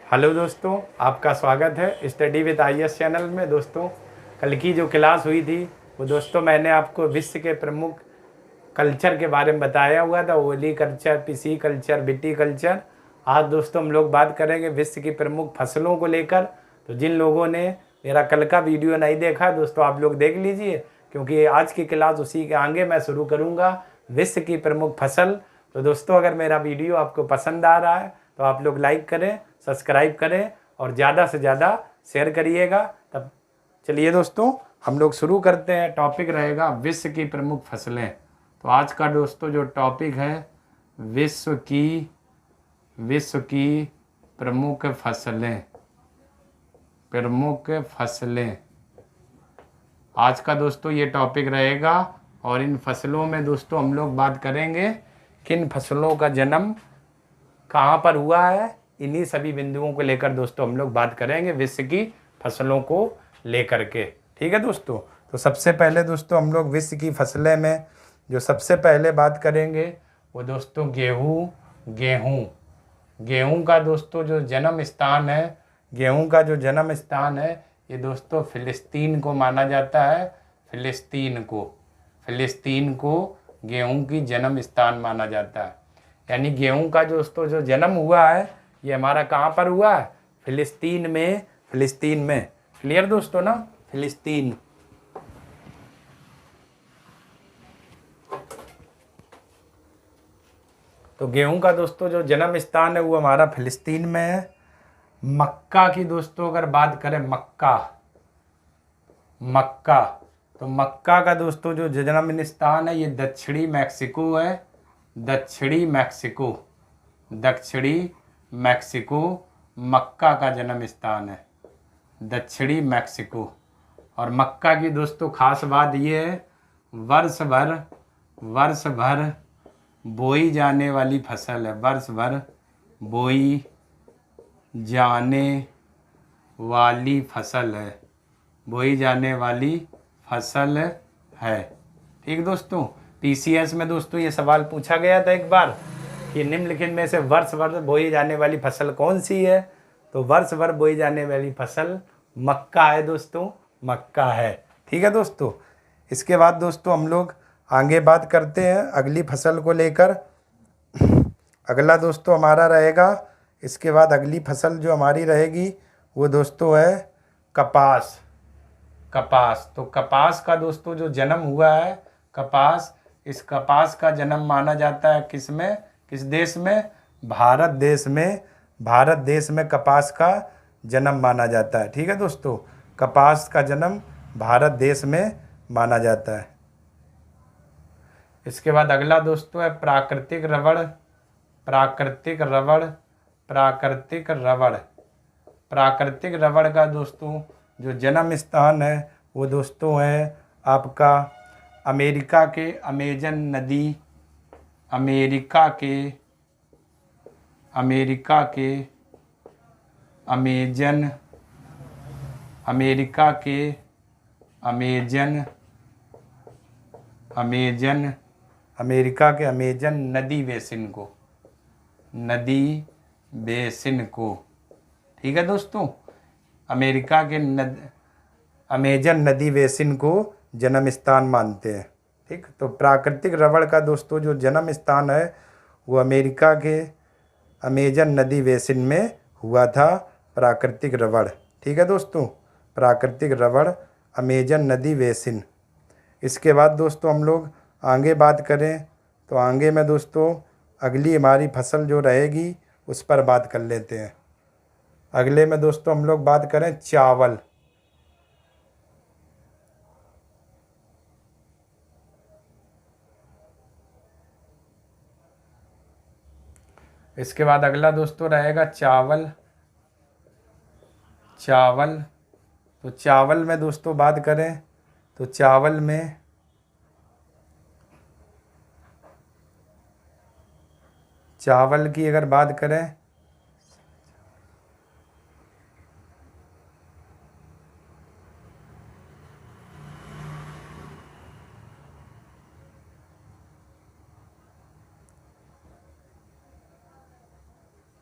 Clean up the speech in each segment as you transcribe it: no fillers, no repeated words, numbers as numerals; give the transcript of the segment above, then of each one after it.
Hello दोस्तों, आपका स्वागत है स्टडी विद आईएएस चैनल में। दोस्तों, कल की जो क्लास हुई थी वो दोस्तों मैंने आपको विश्व के प्रमुख कल्चर के बारे में बताया हुआ था। Olericulture, pisciculture, viticulture. आज दोस्तों हम लोग बात करेंगे विश्व की प्रमुख फसलों को लेकर। तो जिन लोगों ने मेरा कल का वीडियो नहीं देखा दोस्तों, आप लोग देख लीजिए, क्योंकि आज की क्लास उसी के आगे मैं शुरू करूँगा, विश्व की प्रमुख फसल। तो दोस्तों, अगर मेरा वीडियो आपको पसंद आ रहा है तो आप लोग लाइक करें, सब्सक्राइब करें और ज़्यादा से ज़्यादा शेयर करिएगा। तब चलिए दोस्तों, हम लोग शुरू करते हैं। टॉपिक रहेगा विश्व की प्रमुख फसलें। तो आज का दोस्तों जो टॉपिक है विश्व की प्रमुख फसलें। प्रमुख फसलें आज का दोस्तों ये टॉपिक रहेगा। और इन फसलों में दोस्तों हम लोग बात करेंगे किन फसलों का जन्म कहाँ पर हुआ है। इन्हीं सभी बिंदुओं को लेकर दोस्तों हम लोग बात करेंगे विश्व की फसलों को लेकर के। ठीक है दोस्तों। तो सबसे पहले दोस्तों हम लोग विश्व की फसलें में जो सबसे पहले बात करेंगे वो दोस्तों गेहूँ का दोस्तों जो जन्म स्थान है, गेहूँ का जो जन्म स्थान है ये दोस्तों फिलिस्तीन को माना जाता है। फिलिस्तीन को गेहूँ की जन्म स्थान माना जाता है। यानी गेहूं का दोस्तों जो जन्म हुआ है ये हमारा कहाँ पर हुआ है? फिलिस्तीन में। क्लियर दोस्तों ना? फिलिस्तीन। तो गेहूं का दोस्तों जो जन्म स्थान है वो हमारा फिलिस्तीन में है। मक्का की दोस्तों अगर बात करें, मक्का तो मक्का का दोस्तों जो जन्म स्थान है ये दक्षिणी मैक्सिको मक्का का जन्म स्थान है, दक्षिणी मैक्सिको। और मक्का की दोस्तों खास बात ये है, वर्ष भर बोई जाने वाली फसल है। वर्ष भर बोई जाने वाली फसल है। ठीक दोस्तों। पीसीएस में दोस्तों ये सवाल पूछा गया था एक बार कि निम्नलिखित में से वर्ष भर बोई जाने वाली फसल कौन सी है? तो वर्ष भर बोई जाने वाली फसल मक्का है दोस्तों, मक्का है। ठीक है दोस्तों। इसके बाद दोस्तों हम लोग आगे बात करते हैं अगली फसल को लेकर। अगला दोस्तों हमारा रहेगा, इसके बाद अगली फसल जो हमारी रहेगी वो दोस्तों है कपास। तो कपास का दोस्तों जो जन्म हुआ है, इस कपास का जन्म माना जाता है किस देश में? भारत देश में कपास का जन्म माना जाता है। ठीक है दोस्तों। कपास का जन्म भारत देश में माना जाता है। इसके बाद अगला दोस्तों है प्राकृतिक रबड़ का दोस्तों जो जन्म स्थान है वो दोस्तों है आपका अमेरिका के अमेजन नदी बेसिन को। ठीक है दोस्तों। अमेरिका के अमेजन नदी बेसिन को जन्म स्थान मानते हैं। ठीक। तो प्राकृतिक रबड़ का दोस्तों जो जन्म स्थान है वो अमेरिका के अमेजन नदी बेसिन में हुआ था। प्राकृतिक रबड़। ठीक है दोस्तों। प्राकृतिक रबड़ अमेजन नदी बेसिन। इसके बाद दोस्तों हम लोग आगे बात करें तो आगे में दोस्तों अगली हमारी फसल जो रहेगी उस पर बात कर लेते हैं। अगले में दोस्तों हम लोग बात करें चावल। इसके बाद अगला दोस्तों रहेगा चावल। तो चावल में दोस्तों बात करें तो चावल की अगर बात करें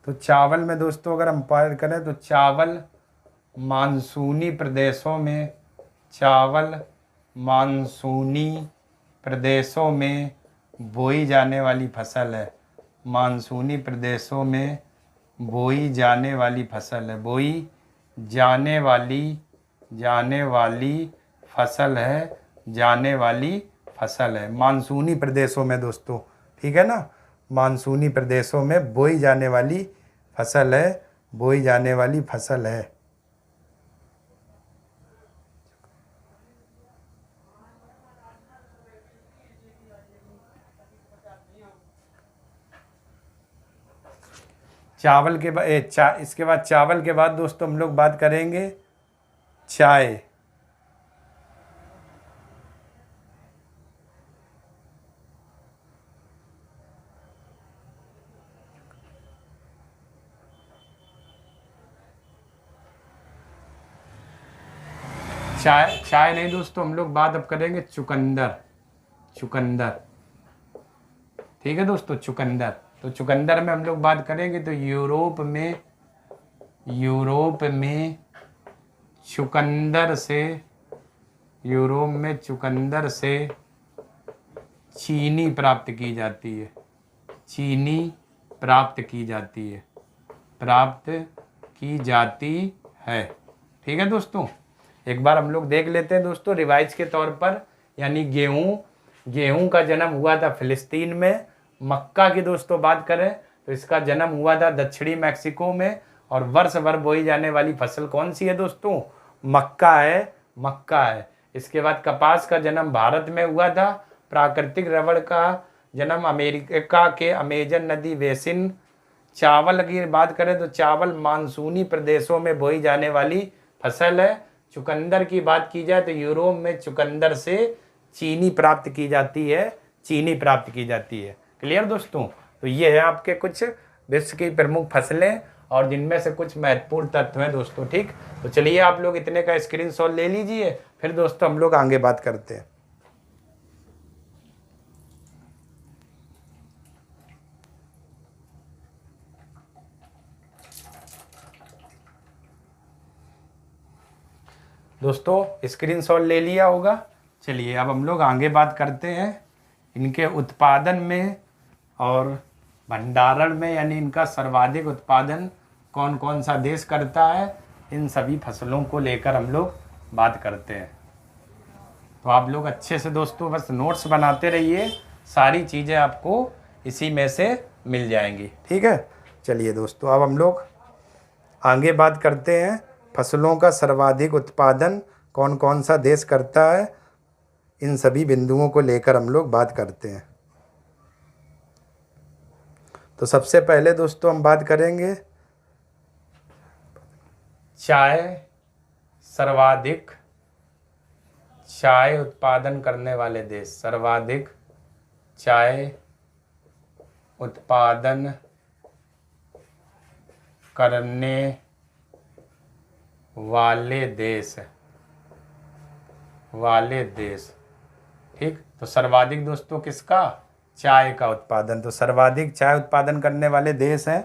तो चावल में दोस्तों अगर हम बात करें तो चावल मानसूनी प्रदेशों में, चावल मानसूनी प्रदेशों में बोई जाने वाली फसल है। मानसूनी प्रदेशों में बोई जाने वाली फसल है, बोई जाने वाली फसल है, जाने वाली फसल है मानसूनी प्रदेशों में दोस्तों, ठीक है ना। मानसूनी प्रदेशों में बोई जाने वाली फसल है, बोई जाने वाली फसल है। चावल के बाद इसके बाद चावल के बाद दोस्तों हम लोग बात करेंगे चाय। चाय नहीं दोस्तों, हम लोग बात अब करेंगे चुकंदर। चुकंदर, ठीक है दोस्तों, चुकंदर। तो चुकंदर में हम लोग बात करेंगे तो यूरोप में चुकंदर से चीनी प्राप्त की जाती है, चीनी प्राप्त की जाती है, ठीक है दोस्तों। एक बार हम लोग देख लेते हैं दोस्तों रिवाइज के तौर पर, यानी गेहूं का जन्म हुआ था फिलिस्तीन में। मक्का की दोस्तों बात करें तो इसका जन्म हुआ था दक्षिणी मैक्सिको में। और वर्ष भर बोई जाने वाली फसल कौन सी है दोस्तों? मक्का है। इसके बाद कपास का जन्म भारत में हुआ था। प्राकृतिक रबड़ का जन्म अमेरिका के अमेजन नदी बेसिन। चावल की बात करें तो चावल मानसूनी प्रदेशों में बोई जाने वाली फसल है। चुकंदर की बात की जाए तो यूरोप में चुकंदर से चीनी प्राप्त की जाती है। क्लियर दोस्तों? तो ये है आपके कुछ विश्व की प्रमुख फसलें और जिनमें से कुछ महत्वपूर्ण तत्व हैं दोस्तों, ठीक। तो चलिए आप लोग इतने का स्क्रीनशॉट ले लीजिए, फिर दोस्तों हम लोग आगे बात करते हैं। दोस्तों स्क्रीनशॉट ले लिया होगा। चलिए अब हम लोग आगे बात करते हैं इनके उत्पादन में और भंडारण में, यानी इनका सर्वाधिक उत्पादन कौन कौन सा देश करता है, इन सभी फसलों को लेकर हम लोग बात करते हैं। तो आप लोग अच्छे से दोस्तों बस नोट्स बनाते रहिए, सारी चीज़ें आपको इसी में से मिल जाएंगी, ठीक है। चलिए दोस्तों अब हम लोग आगे बात करते हैं फसलों का सर्वाधिक उत्पादन कौन कौन सा देश करता है, इन सभी बिंदुओं को लेकर हम लोग बात करते हैं। तो सबसे पहले दोस्तों हम बात करेंगे सर्वाधिक चाय उत्पादन करने वाले देश। सर्वाधिक चाय उत्पादन करने वाले देश, ठीक। तो सर्वाधिक दोस्तों किसका? चाय का उत्पादन। तो सर्वाधिक चाय उत्पादन करने वाले देश हैं।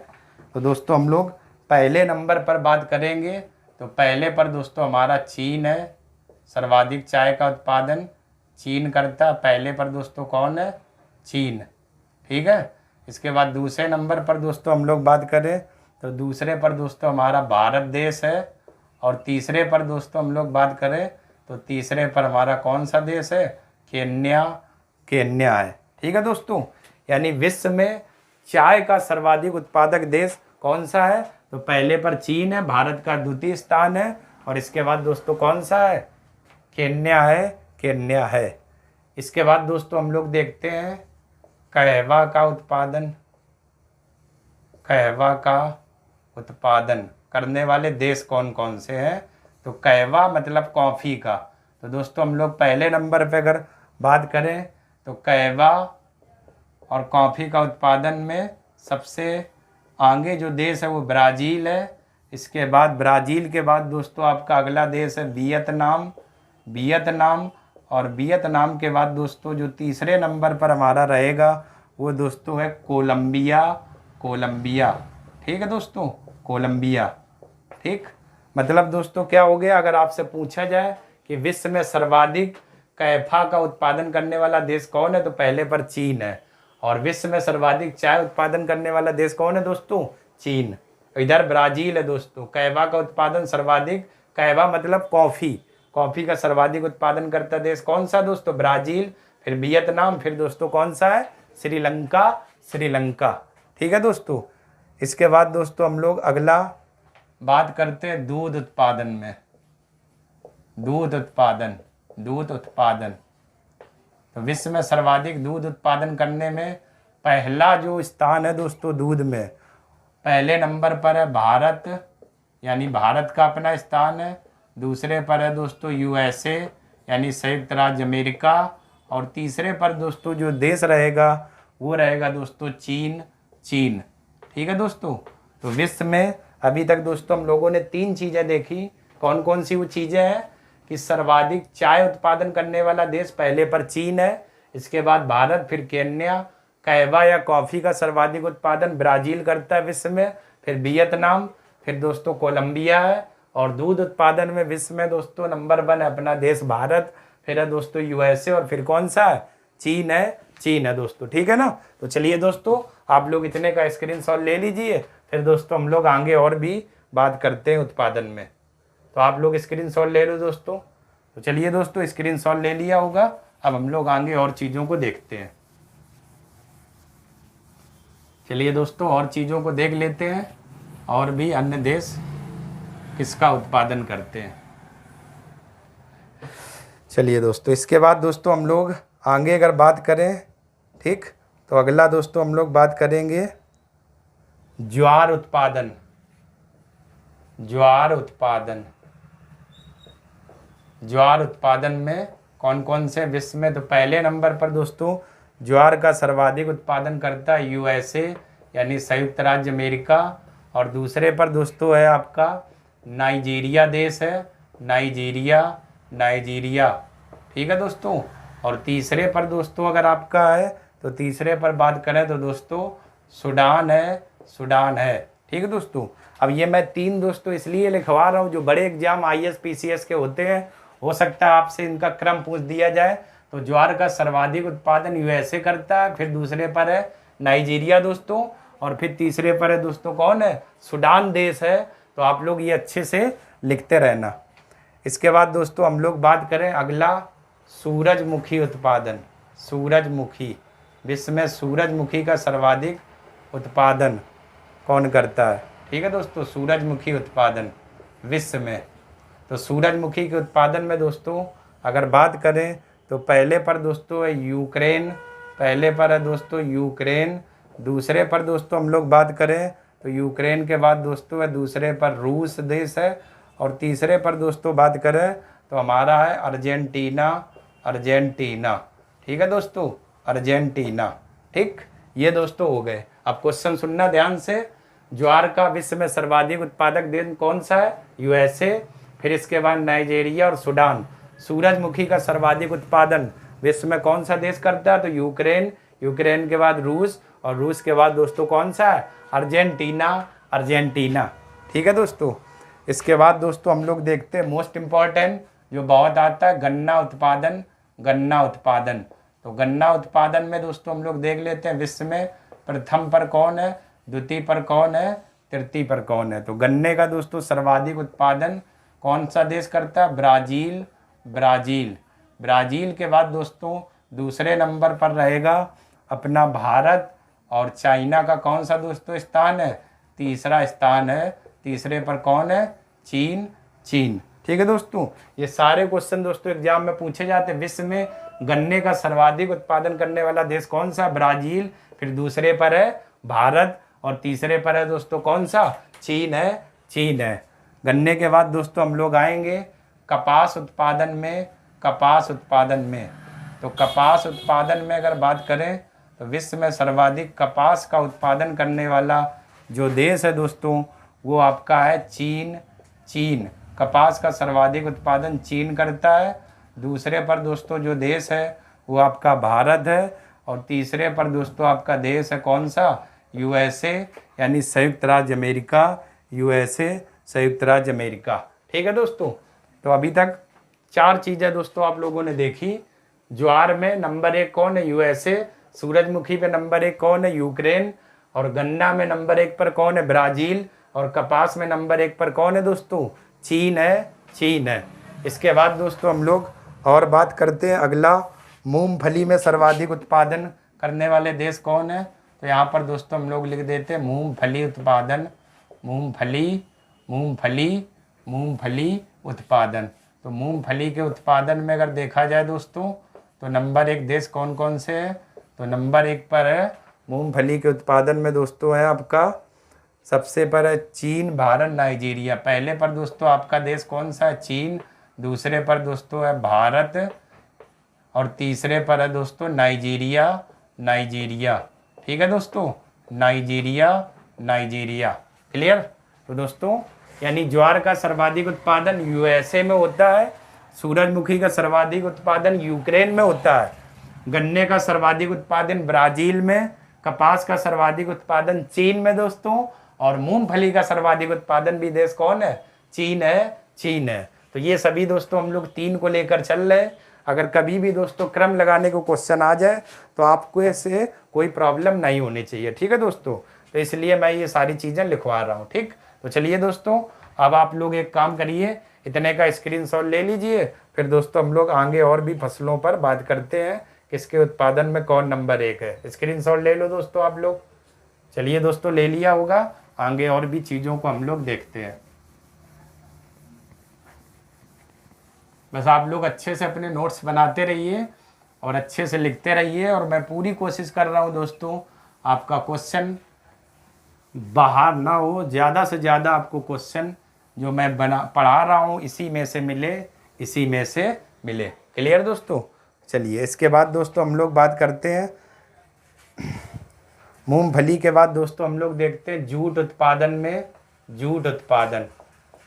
तो दोस्तों हम लोग पहले नंबर पर बात करेंगे तो पहले पर दोस्तों हमारा चीन है। सर्वाधिक चाय का उत्पादन चीन करता है। पहले पर दोस्तों कौन है? चीन, ठीक है। इसके बाद दूसरे नंबर पर दोस्तों हम लोग बात करें तो दूसरे पर दोस्तों हमारा भारत देश है। और तीसरे पर दोस्तों हम लोग बात करें तो तीसरे पर हमारा कौन सा देश है? केन्या है, ठीक है दोस्तों। यानी विश्व में चाय का सर्वाधिक उत्पादक देश कौन सा है? तो पहले पर चीन है, भारत का द्वितीय स्थान है। और इसके बाद दोस्तों कौन सा है? केन्या है। इसके बाद दोस्तों हम लोग देखते हैं कहवा का उत्पादन करने वाले देश कौन कौन से हैं। तो कहवा मतलब कॉफ़ी का। तो दोस्तों हम लोग पहले नंबर पे अगर बात करें तो कहवा और कॉफ़ी का उत्पादन में सबसे आगे जो देश है वो ब्राज़ील है। इसके बाद ब्राज़ील के बाद दोस्तों आपका अगला देश है वियतनाम। और वियतनाम के बाद दोस्तों जो तीसरे नंबर पर हमारा रहेगा वो दोस्तों है कोलंबिया। ठीक है दोस्तों, कोलंबिया। ठीक, मतलब दोस्तों क्या हो गया, अगर आपसे पूछा जाए कि विश्व में सर्वाधिक कैफा का उत्पादन करने वाला देश कौन है, तो पहले पर चीन है। और विश्व में सर्वाधिक चाय उत्पादन करने वाला देश कौन है दोस्तों, चीन। इधर ब्राजील है दोस्तों। कहवा का उत्पादन सर्वाधिक, कहवा मतलब कॉफ़ी, कॉफ़ी का सर्वाधिक उत्पादन करता देश कौन सा दोस्तों, ब्राज़ील, फिर वियतनाम, फिर दोस्तों कौन सा है, श्रीलंका, श्रीलंका। ठीक है दोस्तों। इसके बाद दोस्तों हम लोग अगला बात करते हैं दूध उत्पादन में। दूध उत्पादन, दूध उत्पादन, तो विश्व में सर्वाधिक दूध उत्पादन करने में पहला जो स्थान है दोस्तों दूध में, पहले नंबर पर है भारत, यानी भारत का अपना स्थान है। दूसरे पर है दोस्तों यूएसए यानी संयुक्त राज्य अमेरिका। और तीसरे पर दोस्तों जो देश रहेगा वो रहेगा दोस्तों चीन, चीन। ठीक है दोस्तों। तो विश्व में अभी तक दोस्तों हम लोगों ने 3 चीज़ें देखी। कौन कौन सी वो चीज़ें हैं कि सर्वाधिक चाय उत्पादन करने वाला देश पहले पर चीन है, इसके बाद भारत, फिर केन्या, कहवा या कॉफ़ी का सर्वाधिक उत्पादन ब्राज़ील करता है विश्व में, फिर वियतनाम, फिर दोस्तों कोलंबिया है। और दूध उत्पादन में विश्व में दोस्तों नंबर 1 है अपना देश भारत, फिर है दोस्तों यूएसए, और फिर कौन सा है, चीन है, चीन है दोस्तों। ठीक है ना। तो चलिए दोस्तों आप लोग इतने का स्क्रीनशॉट ले लीजिए, फिर दोस्तों हम लोग आगे और भी बात करते हैं उत्पादन में। तो आप लोग स्क्रीनशॉट ले लो दोस्तों। तो चलिए दोस्तों स्क्रीनशॉट ले लिया होगा, अब हम लोग आगे और चीज़ों को देखते हैं। चलिए दोस्तों और चीज़ों को देख लेते हैं, और भी अन्य देश किसका उत्पादन करते हैं। चलिए दोस्तों इसके बाद दोस्तों हम लोग आगे अगर बात करें, ठीक, तो अगला दोस्तों हम लोग बात करेंगे ज्वार उत्पादन। ज्वार उत्पादन, ज्वार उत्पादन में कौन कौन से विश्व में, तो पहले नंबर पर दोस्तों ज्वार का सर्वाधिक उत्पादन करता है यूएसए यानी संयुक्त राज्य अमेरिका। और दूसरे पर दोस्तों है आपका नाइजीरिया देश है, नाइजीरिया, नाइजीरिया। ठीक है दोस्तों। और तीसरे पर दोस्तों अगर आपका है, तो तीसरे पर बात करें तो दोस्तों सूडान है, सूडान है। ठीक है दोस्तों। अब ये मैं 3 दोस्तों इसलिए लिखवा रहा हूँ, जो बड़े एग्जाम आईएएस पीसीएस के होते हैं, हो सकता है आपसे इनका क्रम पूछ दिया जाए। तो ज्वार का सर्वाधिक उत्पादन यूएसए करता है, फिर दूसरे पर है नाइजीरिया दोस्तों, और फिर तीसरे पर है दोस्तों कौन है, सूडान देश है। तो आप लोग ये अच्छे से लिखते रहना। इसके बाद दोस्तों हम लोग बात करें अगला सूरजमुखी उत्पादन। सूरजमुखी, विश्व में सूरजमुखी का सर्वाधिक उत्पादन कौन करता है। ठीक है दोस्तों, सूरजमुखी उत्पादन विश्व में। तो सूरजमुखी के उत्पादन में दोस्तों अगर बात करें तो पहले पर दोस्तों है यूक्रेन, पहले पर है दोस्तों यूक्रेन। दूसरे पर दोस्तों हम लोग बात करें तो यूक्रेन के बाद दोस्तों है दूसरे पर रूस देश है। और तीसरे पर दोस्तों बात करें तो हमारा है अर्जेंटीना, अर्जेंटीना। ठीक है दोस्तों, अर्जेंटीना। ठीक, ये दोस्तों हो गए। अब क्वेश्चन सुनना ध्यान से। ज्वार का विश्व में सर्वाधिक उत्पादक देश कौन सा है, यूएसए, फिर इसके बाद नाइजीरिया और सूडान। सूरजमुखी का सर्वाधिक उत्पादन विश्व में कौन सा देश करता है, तो यूक्रेन, यूक्रेन के बाद रूस, और रूस के बाद दोस्तों कौन सा है, अर्जेंटीना, अर्जेंटीना। ठीक है दोस्तों। इसके बाद दोस्तों हम लोग देखते हैं मोस्ट इम्पॉर्टेंट जो बहुत आता है, गन्ना उत्पादन, गन्ना उत्पादन। तो गन्ना उत्पादन में दोस्तों हम लोग देख लेते हैं विश्व में प्रथम पर कौन है, द्वितीय पर कौन है, तृतीय पर कौन है। तो गन्ने का दोस्तों सर्वाधिक उत्पादन कौन सा देश करता है, ब्राज़ील, ब्राज़ील। ब्राज़ील के बाद दोस्तों दूसरे नंबर पर रहेगा अपना भारत, और चाइना का कौन सा दोस्तों स्थान है, तीसरा स्थान है। तीसरे पर कौन है, चीन, चीन। ठीक है दोस्तों। ये सारे क्वेश्चन दोस्तों एग्जाम में पूछे जाते हैं। विश्व में गन्ने का सर्वाधिक उत्पादन करने वाला देश कौन सा, ब्राज़ील, फिर दूसरे पर है भारत, और तीसरे पर है दोस्तों कौन सा, चीन है, चीन है। गन्ने के बाद दोस्तों हम लोग आएंगे कपास उत्पादन में, कपास उत्पादन में। तो कपास उत्पादन में अगर बात करें तो विश्व में सर्वाधिक कपास का उत्पादन करने वाला जो देश है दोस्तों वो आपका है चीन, चीन। कपास का सर्वाधिक उत्पादन चीन करता है। दूसरे पर दोस्तों जो देश है वो आपका भारत है, और तीसरे पर दोस्तों आपका देश है कौन सा, यूएसए यानी संयुक्त राज्य अमेरिका, यूएसए संयुक्त राज्य अमेरिका। ठीक है दोस्तों, तो अभी तक 4 चीज़ें दोस्तों आप लोगों ने देखी। ज्वार में नंबर 1 कौन है? यूएसए। सूरजमुखी पे नंबर 1 कौन है? यूक्रेन। और गन्ना में नंबर 1 पर कौन है? ब्राज़ील। और कपास में नंबर 1 पर कौन है दोस्तों? चीन है, चीन है। इसके बाद दोस्तों हम लोग और बात करते हैं। अगला, मूंगफली में सर्वाधिक उत्पादन करने वाले देश कौन है? तो यहाँ पर दोस्तों हम लोग लिख देते हैं मूंगफली उत्पादन, मूंगफली, मूंगफली, मूंगफली उत्पादन। तो मूंगफली के उत्पादन में अगर देखा जाए दोस्तों तो नंबर 1 देश कौन कौन से है? तो नंबर 1 पर है मूंगफली के उत्पादन में दोस्तों है आपका, सबसे पर है चीन, भारत, नाइजीरिया। पहले पर दोस्तों आपका देश कौन सा है? चीन। दूसरे पर दोस्तों है भारत और तीसरे पर है दोस्तों नाइजीरिया, नाइजीरिया। ठीक है दोस्तों, नाइजीरिया, नाइजीरिया। क्लियर? तो दोस्तों यानी ज्वार का सर्वाधिक उत्पादन यूएसए में होता है, सूरजमुखी का सर्वाधिक उत्पादन यूक्रेन में होता है, गन्ने का सर्वाधिक उत्पादन ब्राज़ील में, कपास का सर्वाधिक उत्पादन चीन में दोस्तों, और मूंगफली का सर्वाधिक उत्पादन भी देश कौन है? चीन है, चीन है। तो ये सभी दोस्तों हम लोग 3 को लेकर चल रहे हैं। अगर कभी भी दोस्तों क्रम लगाने को क्वेश्चन आ जाए तो आपको ऐसे कोई प्रॉब्लम नहीं होनी चाहिए। ठीक है दोस्तों, तो इसलिए मैं ये सारी चीज़ें लिखवा रहा हूँ। ठीक, तो चलिए दोस्तों अब आप लोग एक काम करिए, इतने का स्क्रीनशॉट ले लीजिए। फिर दोस्तों हम लोग आगे और भी फसलों पर बात करते हैं, किसके उत्पादन में कौन नंबर 1 है। स्क्रीनशॉट ले लो दोस्तों आप लोग। चलिए दोस्तों ले लिया होगा, आगे और भी चीज़ों को हम लोग देखते हैं। बस आप लोग अच्छे से अपने नोट्स बनाते रहिए और अच्छे से लिखते रहिए, और मैं पूरी कोशिश कर रहा हूँ दोस्तों आपका क्वेश्चन बाहर ना हो, ज़्यादा से ज़्यादा आपको क्वेश्चन जो मैं पढ़ा रहा हूँ इसी में से मिले, इसी में से मिले। क्लियर दोस्तों? चलिए इसके बाद दोस्तों हम लोग बात करते हैं मूंगफली के बाद दोस्तों हम लोग देखते हैं जूट उत्पादन में, जूट उत्पादन,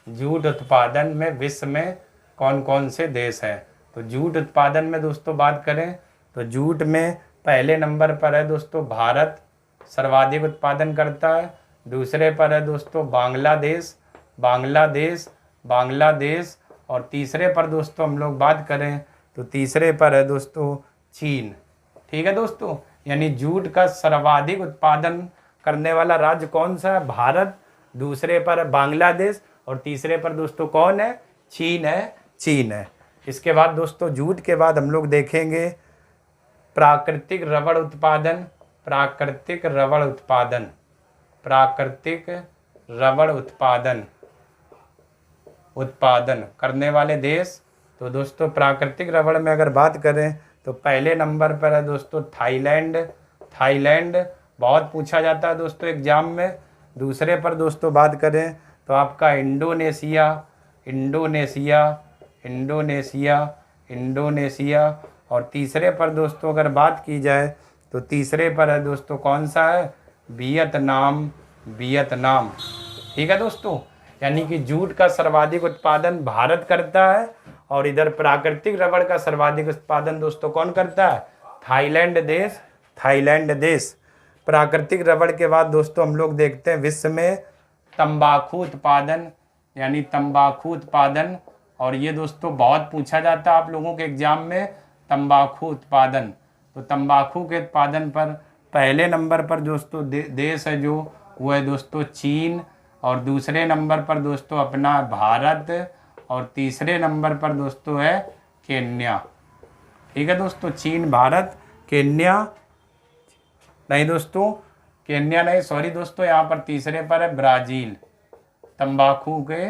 जूट उत्पादन में विश्व में कौन कौन से देश हैं। तो जूट उत्पादन में दोस्तों बात करें तो जूट में पहले नंबर पर है दोस्तों भारत, सर्वाधिक उत्पादन करता है। दूसरे पर है दोस्तों बांग्लादेश, बांग्लादेश, बांग्लादेश। और तीसरे पर दोस्तों हम लोग बात करें तो तीसरे पर है दोस्तों चीन। ठीक है दोस्तों, यानी जूट का सर्वाधिक उत्पादन करने वाला राज्य कौन सा है? भारत। दूसरे पर है बांग्लादेश और तीसरे पर दोस्तों कौन है? चीन है, चीन है। इसके बाद दोस्तों जूट के बाद हम लोग देखेंगे प्राकृतिक रबड़ उत्पादन, प्राकृतिक रबड़ उत्पादन, प्राकृतिक रबड़ उत्पादन, उत्पादन करने वाले देश। तो दोस्तों प्राकृतिक रबड़ में अगर बात करें तो पहले नंबर पर है दोस्तों थाईलैंड, थाईलैंड बहुत पूछा जाता है दोस्तों एग्जाम में। दूसरे पर दोस्तों बात करें तो आपका इंडोनेशिया, इंडोनेशिया, इंडोनेशिया, इंडोनेशिया। और तीसरे पर दोस्तों अगर बात की जाए तो तीसरे पर है दोस्तों कौन सा है? Vietnam, Vietnam. ठीक है दोस्तों, यानी कि जूट का सर्वाधिक उत्पादन भारत करता है और इधर प्राकृतिक रबड़ का सर्वाधिक उत्पादन दोस्तों कौन करता है? थाईलैंड देश, थाईलैंड देश। प्राकृतिक रबड़ के बाद दोस्तों हम लोग देखते हैं विश्व में तंबाकू उत्पादन, यानी तंबाकू उत्पादन। और ये दोस्तों बहुत पूछा जाता है आप लोगों के एग्जाम में, तंबाकू उत्पादन। तो तंबाकू के उत्पादन पर पहले नंबर पर दोस्तों देश है जो वो है दोस्तों चीन, और दूसरे नंबर पर दोस्तों अपना भारत, और तीसरे नंबर पर दोस्तों है केन्या। ठीक है दोस्तों, चीन, भारत, केन्या नहीं दोस्तों, केन्या नहीं, सॉरी दोस्तों, यहाँ पर तीसरे पर है ब्राज़ील। तंबाकू के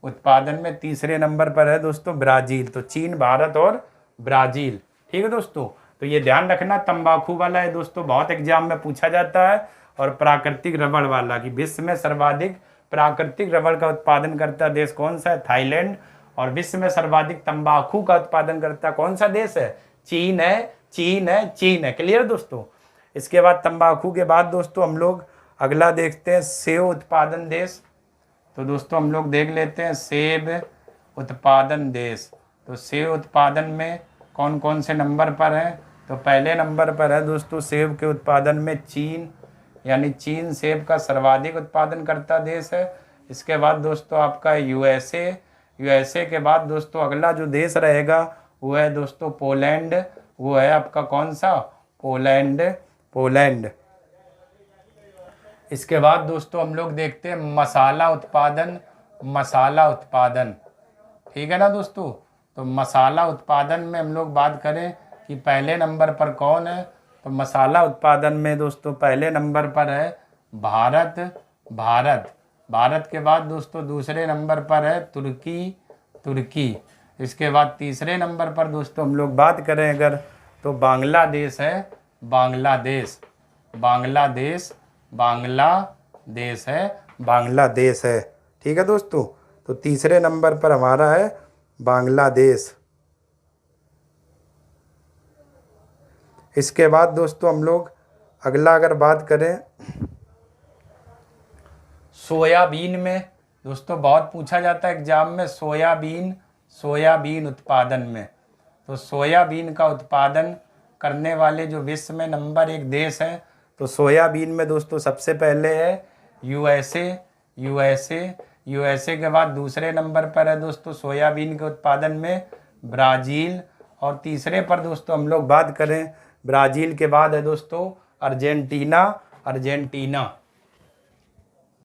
उत्पादन में तीसरे नंबर पर है दोस्तों ब्राज़ील। तो चीन, भारत और ब्राज़ील। ठीक है दोस्तों, तो ये ध्यान रखना, तंबाकू वाला है दोस्तों बहुत एग्जाम में पूछा जाता है, और प्राकृतिक रबड़ वाला कि विश्व में सर्वाधिक प्राकृतिक रबड़ का उत्पादन करता देश कौन सा है? थाईलैंड। और विश्व में सर्वाधिक तंबाकू का उत्पादन करता कौन सा देश है? चीन है, चीन है, चीन है। क्लियर दोस्तों? इसके बाद तंबाकू के बाद दोस्तों हम लोग अगला देखते हैं सेब उत्पादन देश। तो दोस्तों हम लोग देख लेते हैं सेब उत्पादन देश। तो सेब उत्पादन में कौन कौन से नंबर पर है? तो पहले नंबर पर है दोस्तों सेब के उत्पादन में चीन, यानी चीन सेब का सर्वाधिक उत्पादन करता देश है। इसके बाद दोस्तों आपका यूएसए। यूएसए के बाद दोस्तों अगला जो देश रहेगा वो है दोस्तों पोलैंड। वो है आपका कौन सा? पोलैंड। पोलैंड। इसके बाद दोस्तों हम लोग देखते हैं मसाला उत्पादन। मसाला उत्पादन, ठीक है ना दोस्तों। तो मसाला उत्पादन में हम लोग बात करें कि पहले नंबर पर कौन है, तो मसाला उत्पादन में दोस्तों पहले नंबर पर है भारत। भारत। भारत के बाद दोस्तों दूसरे नंबर पर है तुर्की। तुर्की। इसके बाद तीसरे नंबर पर दोस्तों हम लोग बात करें अगर, तो बांग्लादेश है। बांग्लादेश। बांग्लादेश। बांग्लादेश है। बांग्लादेश है, ठीक है दोस्तों। तो तीसरे नंबर पर हमारा है बांग्लादेश। इसके बाद दोस्तों हम लोग अगला अगर बात करें सोयाबीन में, दोस्तों बहुत पूछा जाता है एग्जाम में सोयाबीन। सोयाबीन उत्पादन में, तो सोयाबीन का उत्पादन करने वाले जो विश्व में नंबर 1 देश है, तो सोयाबीन में दोस्तों सबसे पहले है यूएसए। यूएसए। यूएसए के बाद दूसरे नंबर पर है दोस्तों सोयाबीन के उत्पादन में ब्राज़ील। और तीसरे पर दोस्तों हम लोग बात करें ब्राज़ील के बाद है दोस्तों अर्जेंटीना। अर्जेंटीना।